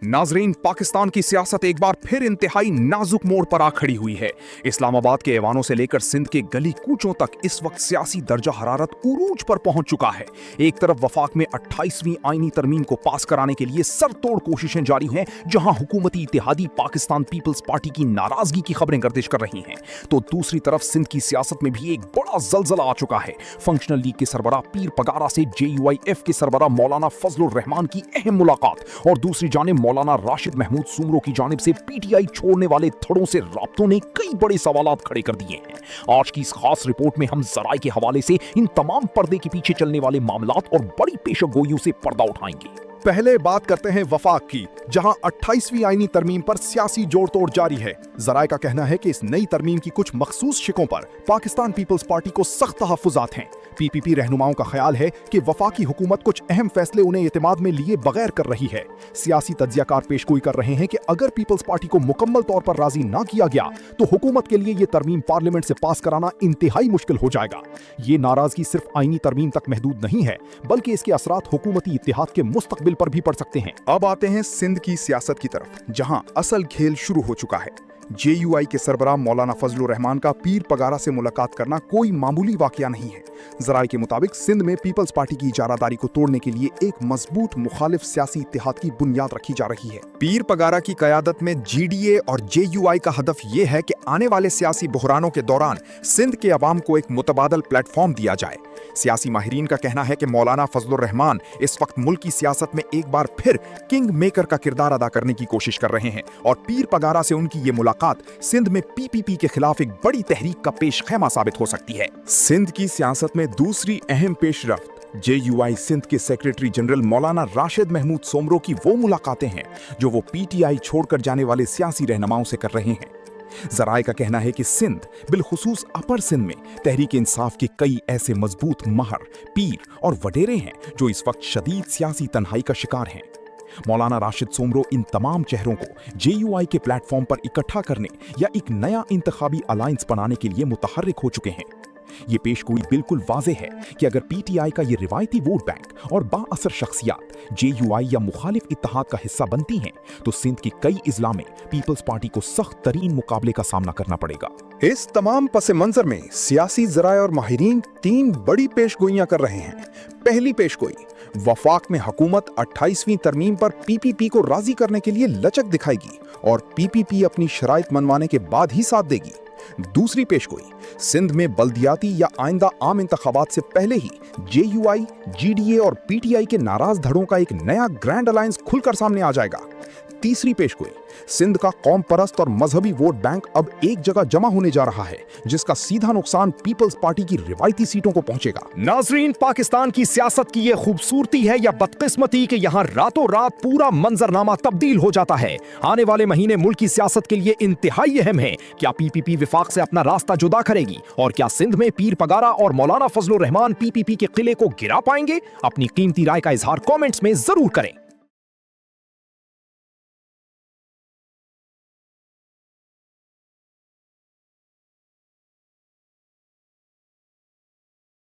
नाजरीन, पाकिस्तान की सियासत एक बार फिर इंतहाई नाजुक मोड़ पर आ खड़ी हुई है। इस्लामाबाद के ऐवानों से लेकर सिंध के गली कूचों तक इस वक्त सियासी दर्जा हरारत उरूज पर पहुंच चुका है। एक तरफ वफाक में 28वीं आईनी तरमीम को पास कराने के लिए सरतोड़ कोशिशें जारी हैं, जहां हुकूमती इत्तेहादी पाकिस्तान पीपल्स पार्टी की नाराजगी की खबरें गर्दिश कर रही हैं, तो दूसरी तरफ सिंध की सियासत में भी एक बड़ा जलजला आ चुका है। फंक्शनल लीग के सरबराह पीर पगारा से JUIF के सरबराह मौलाना फजलुर रहमान की अहम मुलाकात, और दूसरी जानिब मौलाना राशिद महमूद सुमरो की जानिब से PTI छोड़ने वाले धड़ों से राब्तों ने कई बड़े सवालात खड़े कर दिए हैं। आज की इस खास रिपोर्ट में हम जराए के हवाले से इन तमाम पर्दे के पीछे चलने वाले मामलात और बड़ी पेशगोइयों से पर्दा उठाएंगे। पहले बात करते हैं वफाक की, जहां 28वीं आईनी तरमीम पर सियासी जोड़ तोड़ जारी है। जराए का कहना है कि इस नई तरमीम की कुछ मखसूस शिकों पर पाकिस्तान पीपल्स पार्टी को सख्त तहफ्फुज़ात हैं। PPP रहनुमाओं का ख्याल है कि वफाकी हुकूमत कुछ अहम फैसले उन्हें एतमाद में लिए बगैर कर रही है। सियासी तज्जियाकार पेशगोई कर रहे हैं कि अगर पीपल्स पार्टी को मुकम्मल तौर पर राजी ना किया गया तो हुकूमत के लिए ये तरमीम पार्लियामेंट से पास कराना इंतहाई मुश्किल हो जाएगा। ये नाराजगी सिर्फ आईनी तरमीम तक महदूद नहीं है, बल्कि इसके असरात हुकूमती इत्तेहाद के मुस्तकबिल पर भी पड़ सकते हैं। अब आते हैं सिंध की सियासत की तरफ, जहां असल खेल शुरू हो चुका है। JUI के सरबराह मौलाना फजलुर रहमान का पीर पगारा से मुलाकात करना कोई मामूली वाकया नहीं है। जराए के मुताबिक सिंध में पीपल्स पार्टी की इजारादारी को तोड़ने के लिए एक मजबूत मुखालिफ सियासी इत्तेहाद की बुनियाद रखी जा रही है। पीर पगारा की क़यादत में GDA और JUI का हदफ ये है कि आने वाले सियासी बहरानों के दौरान सिंध के अवाम को एक मुतबादल प्लेटफॉर्म दिया जाए। सियासी माहिरीन का कहना है कि मौलाना फजलुर रहमान इस वक्त मुल्क की सियासत में एक बार फिर किंग मेकर का किरदार अदा करने की कोशिश कर रहे हैं, और पीर पगारा से उनकी ये मुलाकात सिंध में PPP के खिलाफ एक बड़ी तहरीक का पेश खैमा साबित हो सकती है। सिंध की सियासत में दूसरी अहम पेशरफ्त JUI सिंध के सेक्रेटरी जनरल मौलाना राशिद महमूद सोमरो की वो मुलाकातें हैं जो वो PTI छोड़कर जाने वाले सियासी रहनुमाओं से कर रहे हैं। जराए का कहना है कि सिंध, बिलखुसूस अपर सिंध में तहरीक इंसाफ के कई ऐसे मजबूत महर, पीर और वडेरे हैं जो इस वक्त शदीद सियासी तन्हाई का शिकार हैं। मौलाना राशिद सोमरो इन तमाम चेहरों को JUI के प्लेटफॉर्म पर इकट्ठा करने या एक नया इंतखाबी अलायंस बनाने के लिए मुतहर्रिक हो चुके हैं। ये पेशगोई बिल्कुल वाज़ेह है कि अगर PTI का ये रिवायती वोट बैंक और बाअसर शख्सियात JUI या मुखालिफ इत्तेहाद का हिस्सा बनती हैं, तो सिंध की कई इजला में पीपल्स पार्टी को सख्त तरीन मुकाबले का सामना करना पड़ेगा। इस तमाम पस मंजर में सियासी जराए और माहिरीन तीन बड़ी पेशगोइयां कर रहे हैं। पहली पेशगोई, वफाक में हुकूमत 28वीं तरमीम पर PPP को राजी करने के लिए लचक दिखाएगी और PPP अपनी शराइत मनवाने के बाद ही साथ देगी। दूसरी पेशगोई, सिंध में बल्दियाती या आइंदा आम इंतखाबात से पहले ही JUI, GDA और PTI के नाराज धड़ों का एक नया ग्रैंड अलायंस खुलकर सामने आ जाएगा। तीसरी पेशगोई, सिंध का कौम परस्त और मजहबी वोट बैंक अब एक जगह जमा होने जा रहा है, जिसका सीधा नुकसान पीपल्स पार्टी की रिवायती सीटों को पहुंचेगा। नाजरीन, पाकिस्तान की सियासत की ये खूबसूरती है या बदकिस्मती कि यहाँ रातों रात पूरा मंजरनामा तब्दील हो जाता है। आने वाले महीने मुल्क की सियासत के लिए इंतहाई अहम है। क्या PPP विफाक से अपना रास्ता जुदा करेगी, और क्या सिंध में पीर पगारा और मौलाना फजलुर रहमान PPP के किले को गिरा पाएंगे? अपनी कीमती राय का इजहार कमेंट्स में जरूर करें।